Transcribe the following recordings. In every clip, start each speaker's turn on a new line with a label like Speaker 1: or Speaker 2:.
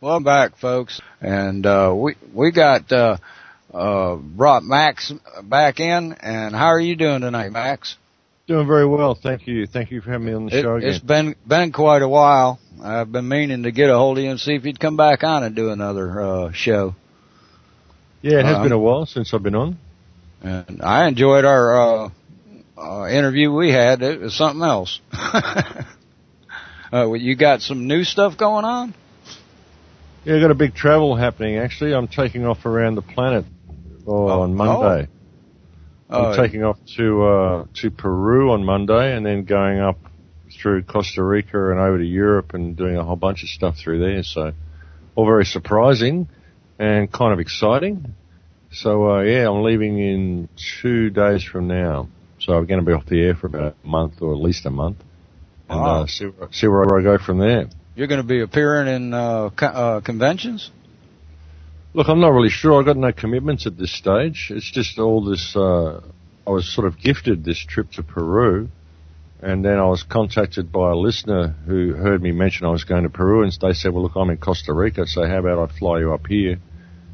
Speaker 1: Welcome back, folks. And we got brought Max back in. And how are you doing tonight, Max?
Speaker 2: Doing very well, thank you. Thank you for having me on the show again.
Speaker 1: It's been quite a while. I've been meaning to get a hold of you and see if you'd come back on and do another show.
Speaker 2: Yeah, it has been a while since I've been on.
Speaker 1: And I enjoyed our interview we had. It was something else. You got some new stuff going on?
Speaker 2: Yeah, I've got a big travel happening, actually. I'm taking off around the planet on Monday. I'm taking off to Peru on Monday and then going up through Costa Rica and over to Europe and doing a whole bunch of stuff through there. So, all very surprising and kind of exciting. So, I'm leaving in 2 days from now. So, I'm going to be off the air for about a month or at least a month. And see where I go from there.
Speaker 1: You're going to be appearing in conventions?
Speaker 2: Look, I'm not really sure. I've got no commitments at this stage. It's just all this, I was sort of gifted this trip to Peru, and then I was contacted by a listener who heard me mention I was going to Peru, and they said, well, look, I'm in Costa Rica, so how about I fly you up here,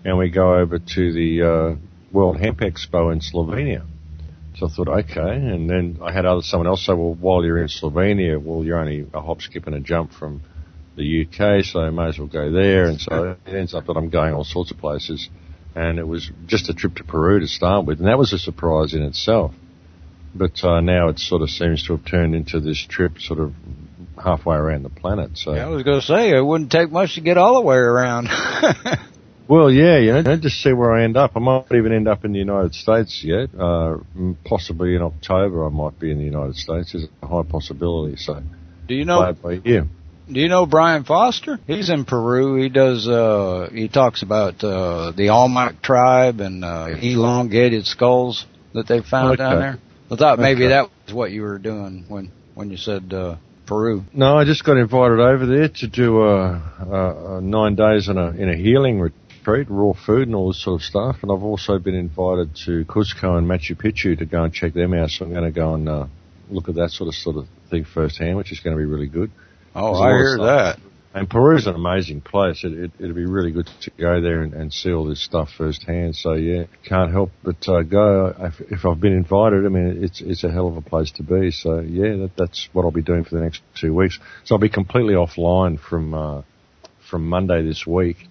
Speaker 2: and we go over to the World Hemp Expo in Slovenia. So I thought, okay, and then I had someone else say, well, while you're in Slovenia, well, you're only a hop, skip, and a jump from the UK, so I may as well go there. And so it ends up that I'm going all sorts of places. And it was just a trip to Peru to start with, and that was a surprise in itself. But now it sort of seems to have turned into this trip sort of halfway around the planet. So
Speaker 1: yeah, I was going to say, it wouldn't take much to get all the way around.
Speaker 2: Well, yeah, just see where I end up. I might even end up in the United States yet. Possibly in October I might be in the United States. There's a high possibility. So,
Speaker 1: do you know Brian Foster? He's in Peru. He does. He talks about the Olmec tribe and elongated skulls that they found down there. I thought maybe that was what you were doing when you said Peru.
Speaker 2: No, I just got invited over there to do 9 days in a healing retreat, raw food and all this sort of stuff. And I've also been invited to Cusco and Machu Picchu to go and check them out. So I'm going to go and look at that sort of thing firsthand, which is going to be really good.
Speaker 1: Oh, I hear that.
Speaker 2: And Peru's an amazing place. It'd be really good to go there and see all this stuff firsthand. So yeah, can't help but go if I've been invited. I mean, it's a hell of a place to be. So yeah, that's what I'll be doing for the next 2 weeks. So I'll be completely offline from Monday this week.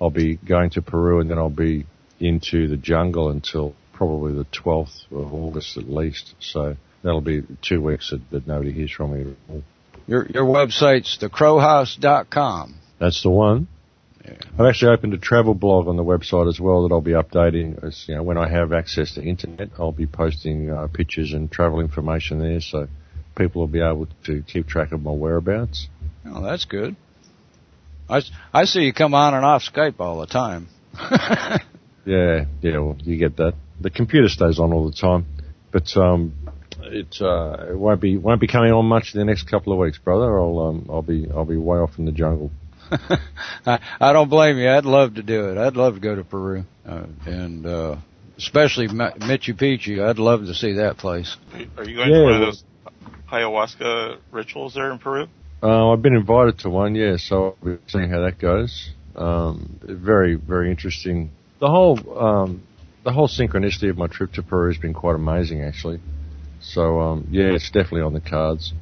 Speaker 2: I'll be going to Peru and then I'll be into the jungle until probably the 12th of August at least. So that'll be 2 weeks that nobody hears from me at all.
Speaker 1: Your website's thecrowhouse.com.
Speaker 2: That's the one. Yeah. I've actually opened a travel blog on the website as well that I'll be updating. As, when I have access to internet, I'll be posting pictures and travel information there, so people will be able to keep track of my whereabouts.
Speaker 1: Oh, that's good. I see you come on and off Skype all the time.
Speaker 2: Yeah, well, you get that. The computer stays on all the time, but it won't be coming on much in the next couple of weeks, brother. I'll be way off in the jungle.
Speaker 1: I don't blame you. I'd love to do it. I'd love to go to Peru, and especially Machu Picchu. I'd love to see that place.
Speaker 3: Are you going to one of those ayahuasca rituals there in Peru?
Speaker 2: I've been invited to one, yeah, so I'll be seeing how that goes. Very, very interesting. The whole synchronicity of my trip to Peru has been quite amazing, actually. So, yeah, it's definitely on the cards.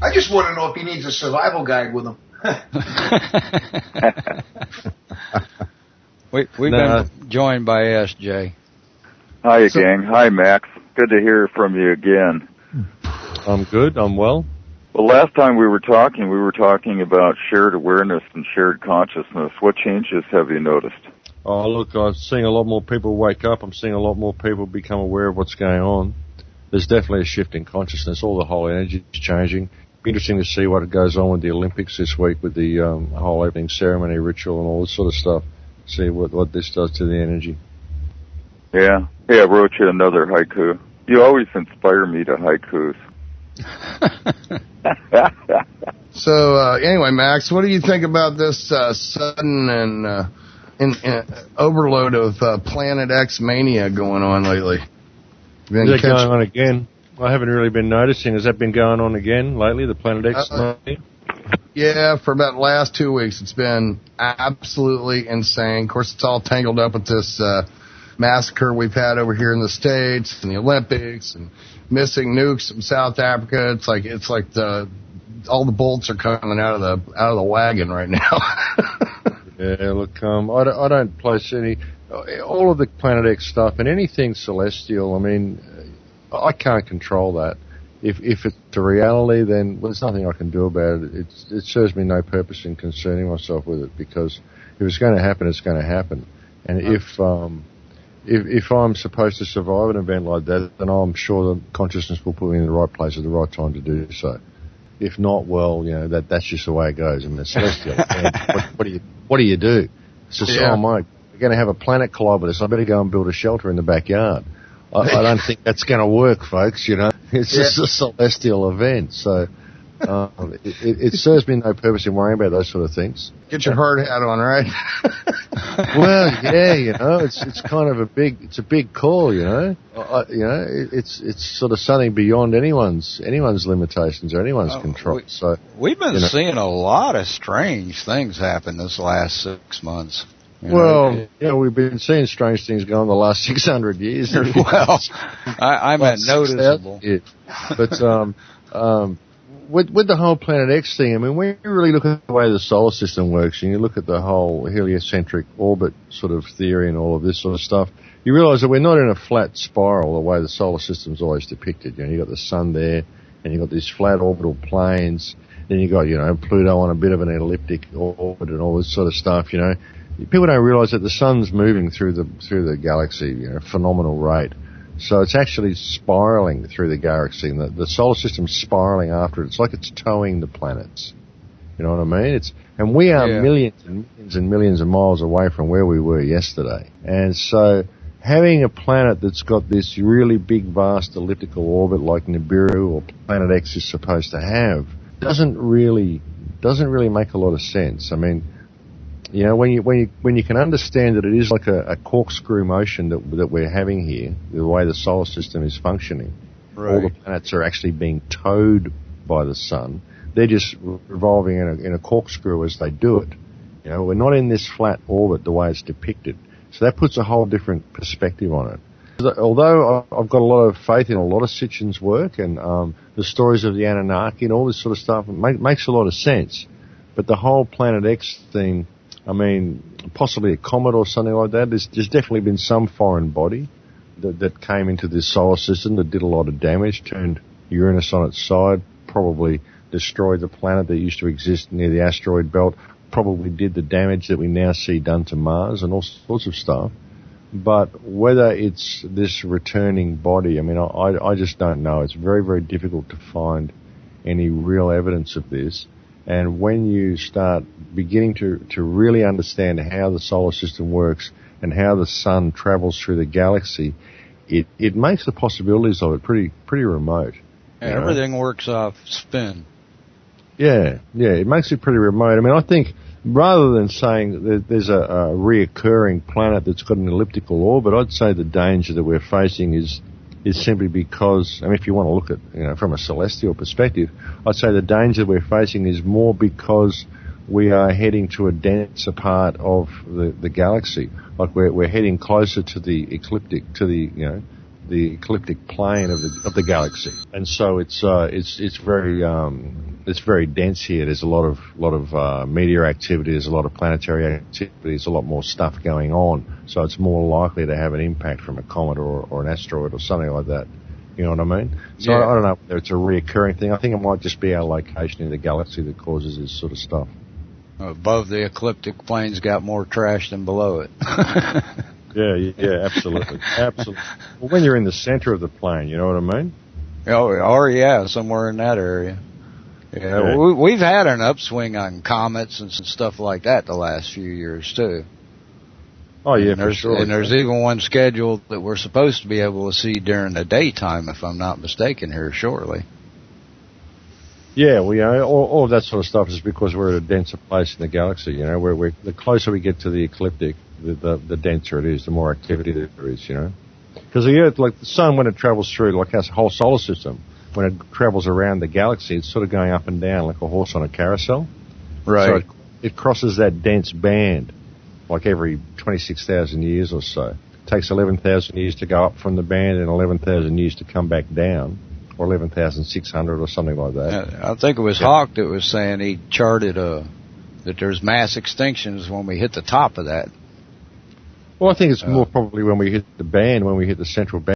Speaker 4: I just want to know if he needs a survival guide with him.
Speaker 1: We've been joined by SJ.
Speaker 5: Hi, gang. Hi, Max. Good to hear from you again.
Speaker 2: I'm good. I'm well.
Speaker 5: Well, last time we were talking about shared awareness and shared consciousness. What changes have you noticed?
Speaker 2: Oh, look, I'm seeing a lot more people wake up. I'm seeing a lot more people become aware of what's going on. There's definitely a shift in consciousness. All the whole energy is changing. Be interesting to see what goes on with the Olympics this week with the whole opening ceremony ritual and all this sort of stuff. See what this does to the energy.
Speaker 5: Yeah. Hey, I wrote you another haiku. You always inspire me to haikus.
Speaker 6: So, anyway, Max, what do you think about this sudden and overload of Planet X mania going on lately?
Speaker 2: Is that going on again? I haven't really been noticing. Has that been going on again lately, the Planet X mania?
Speaker 6: Yeah, for about the last 2 weeks, it's been absolutely insane. Of course, it's all tangled up with this massacre we've had over here in the States and the Olympics and missing nukes from South Africa. It's like all the bolts are coming out of the wagon right now.
Speaker 2: Yeah, look, I don't place all of the Planet X stuff and anything celestial. I mean, I can't control that. If it's a reality, then there's nothing I can do about it. It serves me no purpose in concerning myself with it, because if it's going to happen, it's going to happen. And if I'm supposed to survive an event like that, then I'm sure the consciousness will put me in the right place at the right time to do so. If not, well, that's just the way it goes. I mean, it's celestial. What do you do? It's just, oh my, we're going to have a planet collide with us. I better go and build a shelter in the backyard. I don't think that's going to work, folks. It's just a celestial event. So it serves me no purpose in worrying about those sort of things.
Speaker 6: Get your hard hat on, right?
Speaker 2: Well, yeah, it's kind of a big call, it's sort of something beyond anyone's limitations or anyone's control. So
Speaker 1: we've been seeing a lot of strange things happen this last 6 months.
Speaker 2: We've been seeing strange things go on the last 600 years.
Speaker 1: Well, I meant noticeable.
Speaker 2: Yeah. But with the whole Planet X thing, I mean, when you really look at the way the solar system works, and you look at the whole heliocentric orbit sort of theory and all of this sort of stuff, you realise that we're not in a flat spiral the way the solar system's always depicted. You've got the sun there, and you've got these flat orbital planes, then you've got, Pluto on a bit of an elliptic orbit and all this sort of stuff, People don't realise that the sun's moving through the galaxy at a phenomenal rate. So it's actually spiralling through the galaxy, and the solar system's spiralling after it. It's like it's towing the planets. You know what I mean? And we are millions and millions and millions of miles away from where we were yesterday. And so having a planet that's got this really big, vast elliptical orbit like Nibiru or Planet X is supposed to have doesn't really make a lot of sense. I mean, when you can understand that it is like a corkscrew motion that we're having here, the way the solar system is functioning, right. All the planets are actually being towed by the sun. They're just revolving in a corkscrew as they do it. We're not in this flat orbit the way it's depicted. So that puts a whole different perspective on it. Although I've got a lot of faith in a lot of Sitchin's work and the stories of the Anunnaki and all this sort of stuff, it makes a lot of sense. But the whole Planet X thing, I mean, possibly a comet or something like that. There's definitely been some foreign body that came into this solar system that did a lot of damage, turned Uranus on its side, probably destroyed the planet that used to exist near the asteroid belt, probably did the damage that we now see done to Mars and all sorts of stuff. But whether it's this returning body, I mean, I just don't know. It's very, very difficult to find any real evidence of this. And when you start beginning to really understand how the solar system works and how the sun travels through the galaxy, it makes the possibilities of it pretty remote.
Speaker 1: And everything works off spin.
Speaker 2: Yeah, it makes it pretty remote. I mean, I think rather than saying that there's a reoccurring planet that's got an elliptical orbit, I'd say the danger that we're facing is simply because, I mean, if you want to look at, from a celestial perspective, I'd say the danger we're facing is more because we are heading to a denser part of the galaxy. Like we're heading closer to the ecliptic, the ecliptic plane of the galaxy. And so it's very dense here. There's a lot of meteor activity, there's a lot of planetary activity, there's a lot more stuff going on. So it's more likely to have an impact from a comet or an asteroid or something like that. You know what I mean? So I don't know whether it's a reoccurring thing. I think it might just be our location in the galaxy that causes this sort of stuff.
Speaker 1: Above the ecliptic plane's got more trash than below it.
Speaker 2: Yeah, absolutely. Absolutely. Well, when you're in the center of the plane, you know what I mean?
Speaker 1: Or somewhere in that area. Yeah. We've had an upswing on comets and stuff like that the last few years, too.
Speaker 2: Oh, yeah, for sure.
Speaker 1: And there's even one scheduled that we're supposed to be able to see during the daytime, if I'm not mistaken, here shortly.
Speaker 2: Yeah, all of that sort of stuff is because we're at a denser place in the galaxy. Where the closer we get to the ecliptic, the denser it is, the more activity there is. Because the Earth, like the sun, when it travels through, like our whole solar system, when it travels around the galaxy, it's sort of going up and down like a horse on a carousel.
Speaker 1: Right.
Speaker 2: So it crosses that dense band like every 26,000 years or so. It takes 11,000 years to go up from the band and 11,000 years to come back down, or 11,600 or something like that.
Speaker 1: I think it was Hawk that was saying he charted that there's mass extinctions when we hit the top of that.
Speaker 2: Well, I think it's more probably when we hit the band, when we hit the central band.